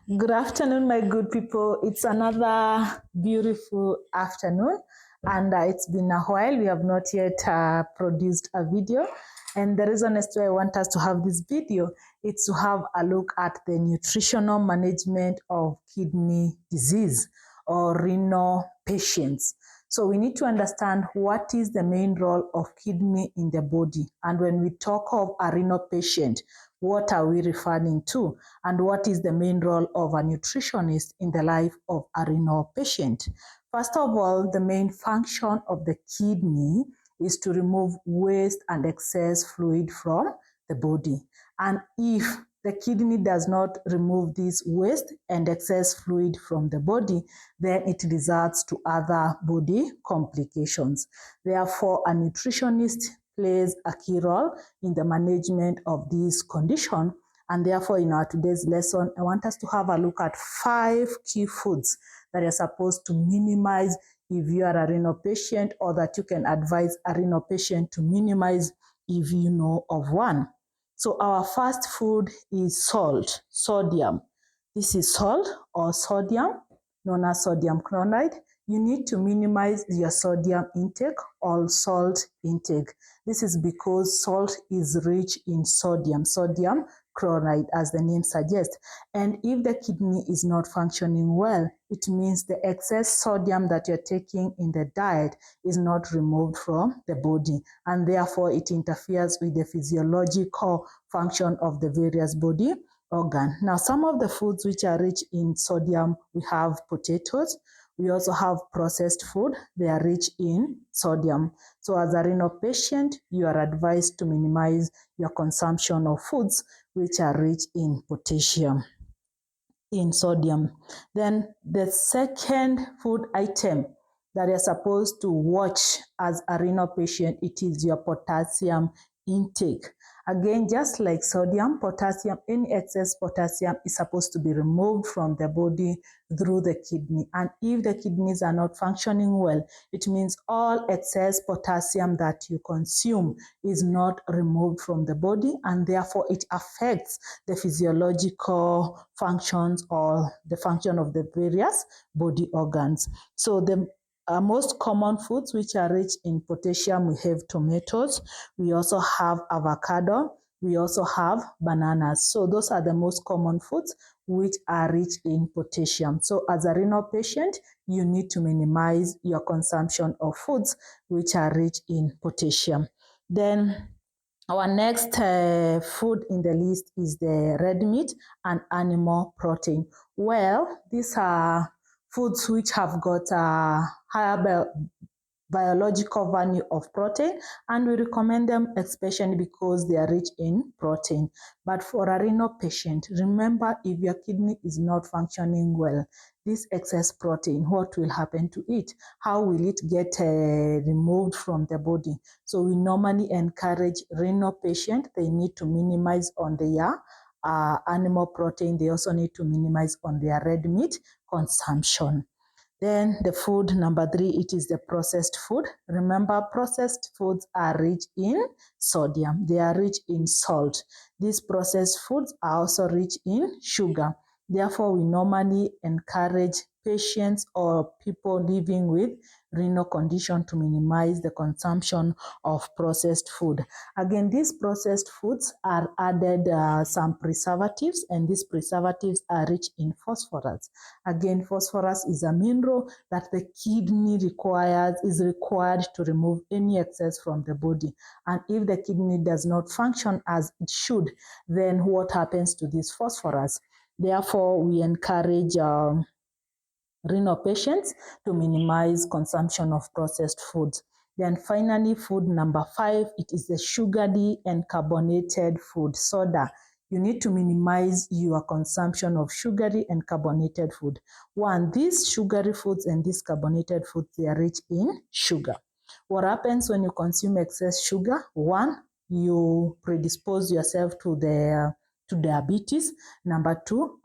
Good afternoon, my good people. It's another beautiful afternoon, and it's been a while. We have not yet produced a video, and the reason as to why I want us to have this video is to have a look at the nutritional management of kidney disease or renal patients. So we need to understand what is the main role of kidney in the body. And when we talk of a renal patient, what are we referring to? And what is the main role of a nutritionist in the life of a renal patient? First of all, the main function of the kidney is to remove waste and excess fluid from the body. And if the kidney does not remove this waste and excess fluid from the body, then it results to other body complications. Therefore, a nutritionist plays a key role in the management of this condition. And therefore, in our today's lesson, I want us to have a look at 5 key foods that are supposed to minimize if you are a renal patient, or that you can advise a renal patient to minimize if you know of one. So our first food is salt, sodium. This is salt or sodium, known as sodium chloride. You need to minimize your sodium intake or salt intake. This is because salt is rich in sodium chloride, as the name suggests. And if the kidney is not functioning well, it means the excess sodium that you're taking in the diet is not removed from the body, and therefore it interferes with the physiological function of the various body organ. Now, some of the foods which are rich in sodium, we have potatoes. We also have processed food. They are rich in sodium. So as a renal patient, you are advised to minimize your consumption of foods which are rich in potassium, in sodium. Then the second food item that you're supposed to watch as a renal patient, it is your potassium intake. Again, just like sodium, potassium, any excess potassium is supposed to be removed from the body through the kidney. And if the kidneys are not functioning well, it means all excess potassium that you consume is not removed from the body, and therefore it affects the physiological functions or the function of the various body organs. So the most common foods which are rich in potassium, we have tomatoes, we also have avocado, we also have bananas. So those are the most common foods which are rich in potassium. So as a renal patient, you need to minimize your consumption of foods which are rich in potassium. Then our next food in the list is the red meat and animal protein. Well, these are foods which have got a higher biological value of protein, and we recommend them especially because they are rich in protein. But for a renal patient, remember, if your kidney is not functioning well, this excess protein, what will happen to it? How will it get removed from the body? So we normally encourage renal patients, they need to minimize on their animal protein. They also need to minimize on their red meat consumption. Then the food number 3, it is the processed food. Remember, processed foods are rich in sodium. They are rich in salt. These processed foods are also rich in sugar. Therefore, we normally encourage patients or people living with renal condition to minimize the consumption of processed food. Again, these processed foods are added some preservatives, and these preservatives are rich in phosphorus. Again, phosphorus is a mineral that the kidney is required to remove any excess from the body. And if the kidney does not function as it should, then what happens to this phosphorus? Therefore, we encourage renal patients to minimize consumption of processed foods. Then finally, food number 5, it is the sugary and carbonated food, soda. You need to minimize your consumption of sugary and carbonated food. One, these sugary foods and these carbonated foods, they are rich in sugar. What happens when you consume excess sugar? One, you predispose yourself to diabetes. Number 2,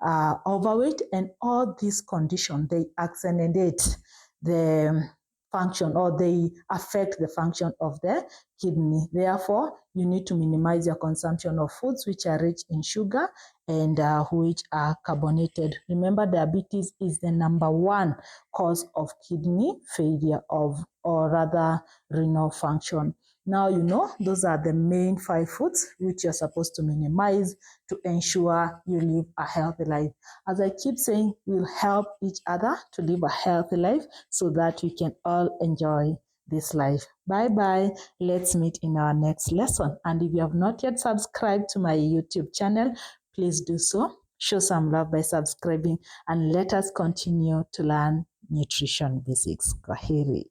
overweight, and all these conditions, they accentuate the function, or they affect the function of the kidney. Therefore, you need to minimize your consumption of foods which are rich in sugar and which are carbonated. Remember, diabetes is the number one cause of kidney failure or rather renal function. Now, you know, those are the main 5 foods which you're supposed to minimize to ensure you live a healthy life. As I keep saying, we'll help each other to live a healthy life so that we can all enjoy this life. Bye bye. Let's meet in our next lesson. And if you have not yet subscribed to my YouTube channel, please do so. Show some love by subscribing and let us continue to learn nutrition basics. Kwaheri.